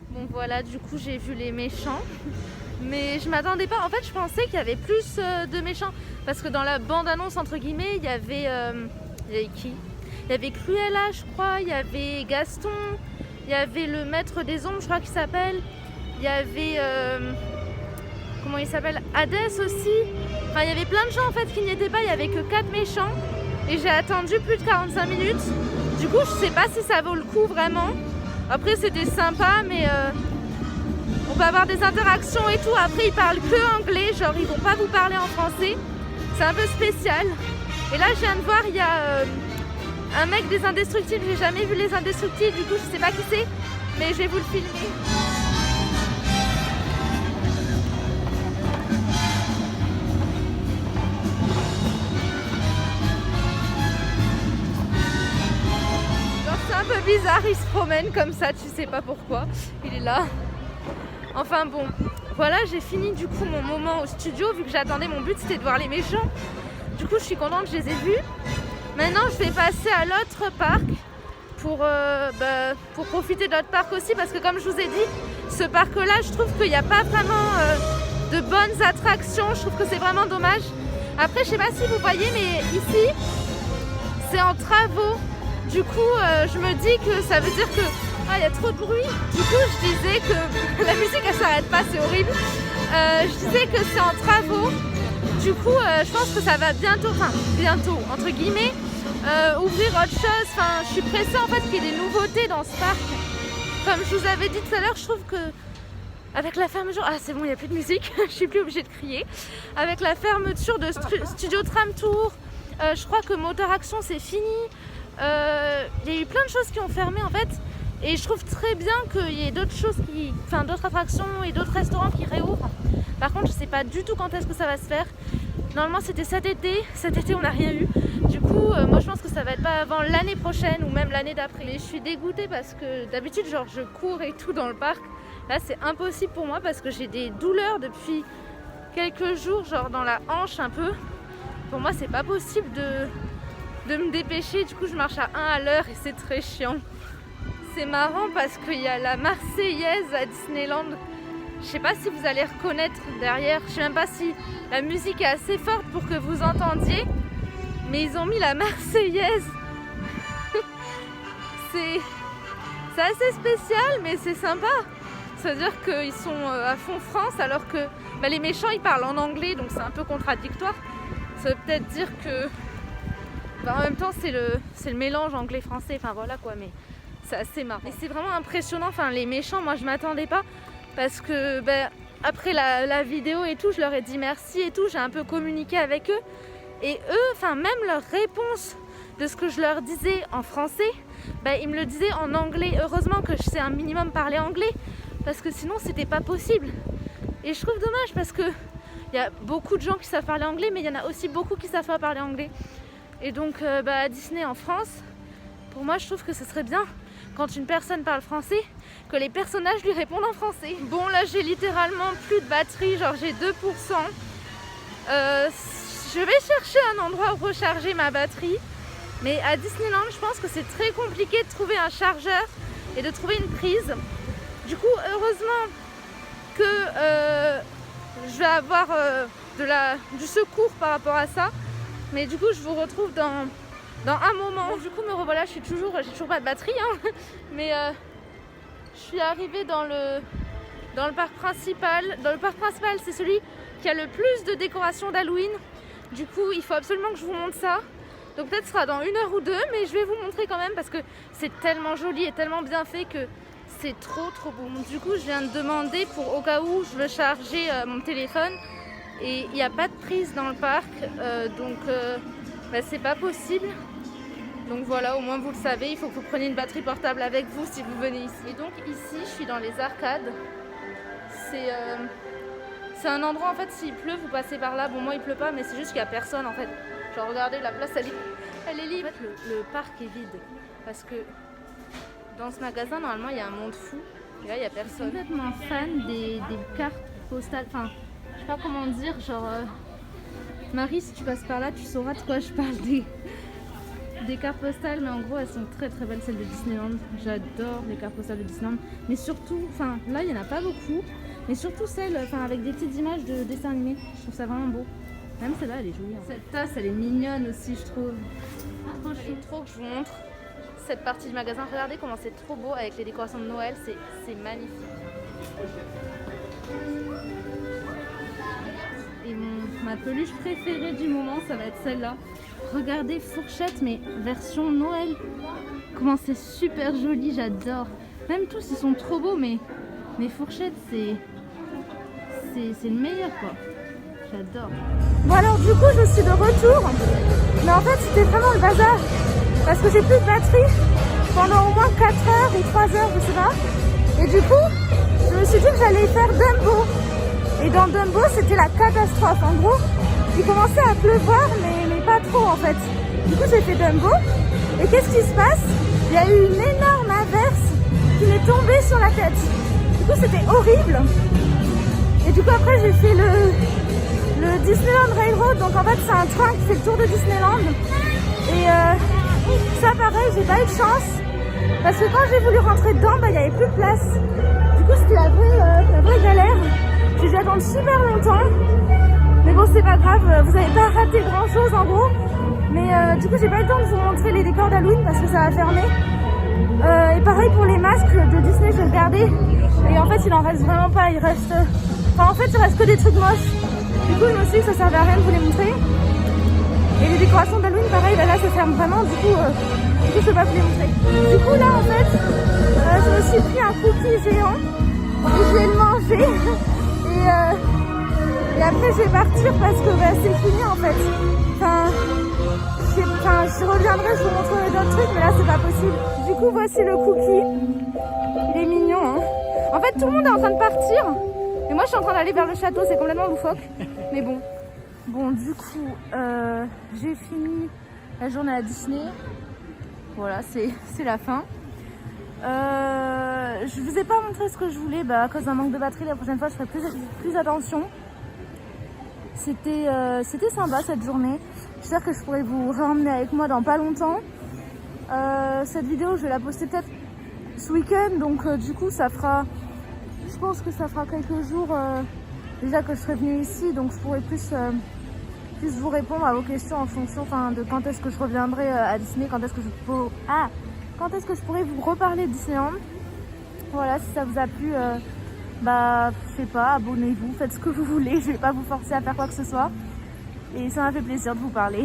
Bon voilà, du coup j'ai vu les méchants. Mais je m'attendais pas, en fait je pensais qu'il y avait plus de méchants. Parce que dans la bande-annonce entre guillemets, il y avait qui? Il y avait Cruella je crois, il y avait Gaston, il y avait le maître des ombres je crois qu'il s'appelle. Il y avait, comment il s'appelle, Hadès aussi. Enfin il y avait plein de gens en fait qui n'y étaient pas, il y avait que 4 méchants. Et j'ai attendu plus de 45 minutes. Du coup je sais pas si ça vaut le coup vraiment. Après c'était sympa mais... on peut avoir des interactions et tout, après ils parlent que anglais, genre ils vont pas vous parler en français. C'est un peu spécial. Et là je viens de voir, il y a un mec des Indestructibles, j'ai jamais vu les Indestructibles, du coup je sais pas qui c'est, mais je vais vous le filmer. Genre c'est un peu bizarre, il se promène comme ça, tu sais pas pourquoi, il est là. Enfin bon, voilà, j'ai fini du coup mon moment au studio, vu que j'attendais, mon but c'était de voir les méchants. Du coup je suis contente, je les ai vus. Maintenant je vais passer à l'autre parc pour profiter de l'autre parc aussi, parce que comme je vous ai dit, ce parc là je trouve qu'il n'y a pas vraiment de bonnes attractions, je trouve que c'est vraiment dommage. Après je sais pas si vous voyez, mais ici c'est en travaux. Du coup je me dis que ça veut dire que il y a trop de bruit. Du coup je disais que la musique elle s'arrête pas, c'est horrible. Je disais que c'est en travaux. Du coup je pense que ça va bientôt, enfin bientôt entre guillemets, ouvrir autre chose. Enfin je suis pressée en fait qu'il y ait des nouveautés dans ce parc. Comme je vous avais dit tout à l'heure, je trouve que avec la fermeture... Ah c'est bon, il n'y a plus de musique, je suis plus obligée de crier. Avec la fermeture de Studio Tram Tour, je crois que Moteur Action c'est fini. Il y a eu plein de choses qui ont fermé en fait. Et je trouve très bien qu'il y ait d'autres choses, d'autres attractions et d'autres restaurants qui réouvrent. Par contre, je sais pas du tout quand est-ce que ça va se faire. Normalement, c'était cet été. Cet été, on n'a rien eu. Du coup, moi, je pense que ça va être pas avant l'année prochaine ou même l'année d'après. Mais je suis dégoûtée parce que d'habitude, genre, je cours et tout dans le parc. Là, c'est impossible pour moi parce que j'ai des douleurs depuis quelques jours, genre dans la hanche un peu. Pour moi, c'est pas possible de me dépêcher. Du coup, je marche à 1 à l'heure et c'est très chiant. C'est marrant parce qu'il y a la Marseillaise à Disneyland. Je sais pas si vous allez reconnaître derrière. Je sais même pas si la musique est assez forte pour que vous entendiez. Mais ils ont mis la Marseillaise. C'est assez spécial mais c'est sympa. Ça veut dire qu'ils sont à fond France alors que les méchants ils parlent en anglais, donc c'est un peu contradictoire. Ça veut peut-être dire que... en même temps c'est le mélange anglais-français. Enfin voilà quoi, mais... c'est assez marrant. Et c'est vraiment impressionnant, enfin les méchants, moi je m'attendais pas parce que après la vidéo et tout, je leur ai dit merci et tout, j'ai un peu communiqué avec eux. Et eux, enfin même leur réponse de ce que je leur disais en français, ils me le disaient en anglais. Heureusement que je sais un minimum parler anglais parce que sinon c'était pas possible. Et je trouve dommage parce que il y a beaucoup de gens qui savent parler anglais, mais il y en a aussi beaucoup qui savent pas parler anglais. Et donc à Disney en France, pour moi je trouve que ce serait bien quand une personne parle français, que les personnages lui répondent en français. Bon là j'ai littéralement plus de batterie, genre j'ai 2%. Je vais chercher un endroit où recharger ma batterie. Mais à Disneyland je pense que c'est très compliqué de trouver un chargeur et de trouver une prise. Du coup heureusement que je vais avoir du secours par rapport à ça. Mais du coup je vous retrouve dans un moment. Bon, du coup me revoilà, j'ai toujours pas de batterie hein. Mais je suis arrivée dans le parc principal. Dans le parc principal, c'est celui qui a le plus de décorations d'Halloween. Du coup il faut absolument que je vous montre ça. Donc peut-être ce sera dans 1 heure ou 2, mais je vais vous montrer quand même parce que c'est tellement joli et tellement bien fait que c'est trop beau. Du coup je viens de demander pour au cas où je veux charger mon téléphone et il n'y a pas de prise dans le parc, donc c'est pas possible. Donc voilà, au moins vous le savez, il faut que vous preniez une batterie portable avec vous si vous venez ici. Et donc ici je suis dans les arcades. C'est un endroit en fait, s'il pleut vous passez par là. Bon moi il pleut pas mais c'est juste qu'il n'y a personne en fait. Genre regardez, la place elle est libre. En fait le parc est vide parce que dans ce magasin normalement il y a un monde fou et là il n'y a personne. Je suis complètement fan des cartes postales, enfin je sais pas comment dire, genre Marie, si tu passes par là, tu sauras de quoi je parle des cartes postales, mais en gros elles sont très très belles, celles de Disneyland. J'adore les cartes postales de Disneyland, mais surtout, enfin là il n'y en a pas beaucoup, mais surtout celles avec des petites images de dessins animés. Je trouve ça vraiment beau. Même celle-là elle est jolie. Cette tasse elle est mignonne aussi, je trouve. Trop chou. Trop que je vous montre cette partie du magasin. Regardez comment c'est trop beau avec les décorations de Noël, c'est magnifique. Et ma peluche préférée du moment, ça va être celle-là. Regardez, fourchette, mais version Noël. Comment c'est super joli, j'adore. Même tous, ils sont trop beaux, mais fourchette, c'est le meilleur, quoi. J'adore. Bon alors, du coup, je suis de retour. Mais en fait, c'était vraiment le bazar. Parce que j'ai plus de batterie pendant au moins 4 heures ou 3 heures, je sais pas. Et du coup, je me suis dit que j'allais faire Dumbo. Et dans Dumbo, c'était la catastrophe. En gros, il commençait à pleuvoir, mais pas trop en fait. Du coup, j'ai fait Dumbo. Et qu'est-ce qui se passe? Il y a eu une énorme averse qui m'est tombée sur la tête. Du coup, c'était horrible. Et du coup, après, j'ai fait le Disneyland Railroad. Donc en fait, c'est un train qui fait le tour de Disneyland. Et ça, pareil, j'ai pas eu de chance. Parce que quand j'ai voulu rentrer dedans, il n'y avait plus de place. Du coup, c'était la vraie galère. J'ai dû attendre super longtemps. Mais bon, c'est pas grave, vous n'avez pas raté grand chose en gros. Mais du coup, j'ai pas eu le temps de vous montrer les décors d'Halloween parce que ça va fermer. Et pareil pour les masques de Disney, j'ai regardé. Et en fait, il en reste vraiment pas. Il reste. Enfin, en fait, il reste que des trucs moches. Du coup, je me suis dit que ça servait à rien de vous les montrer. Et les décorations d'Halloween, pareil, là, ça ferme vraiment. Du coup, je peux pas vous les montrer. Du coup, là, en fait, je me suis pris un cookie géant. Et je vais le manger. Et après je vais partir parce que c'est fini en fait. Je reviendrai, je vous montrerai d'autres trucs, mais là c'est pas possible. Du coup voici le cookie. Il est mignon hein. En fait tout le monde est en train de partir. Et moi je suis en train d'aller vers le château, c'est complètement loufoque. Mais bon. Bon du coup j'ai fini la journée à Disney. Voilà, c'est la fin. Je vous ai pas montré ce que je voulais à cause d'un manque de batterie. La prochaine fois je ferai plus attention. C'était sympa cette journée. J'espère que je pourrai vous ramener avec moi dans pas longtemps. Cette vidéo je vais la poster peut-être ce week-end. Donc du coup ça fera, je pense que ça fera quelques jours déjà que je serai venue ici. Donc je pourrai plus vous répondre à vos questions en fonction de quand est-ce que je reviendrai à Disney. Quand est-ce que je pourrais vous reparler de Disneyland. Voilà, si ça vous a plu, je sais pas, abonnez-vous, faites ce que vous voulez, je vais pas vous forcer à faire quoi que ce soit. Et ça m'a fait plaisir de vous parler.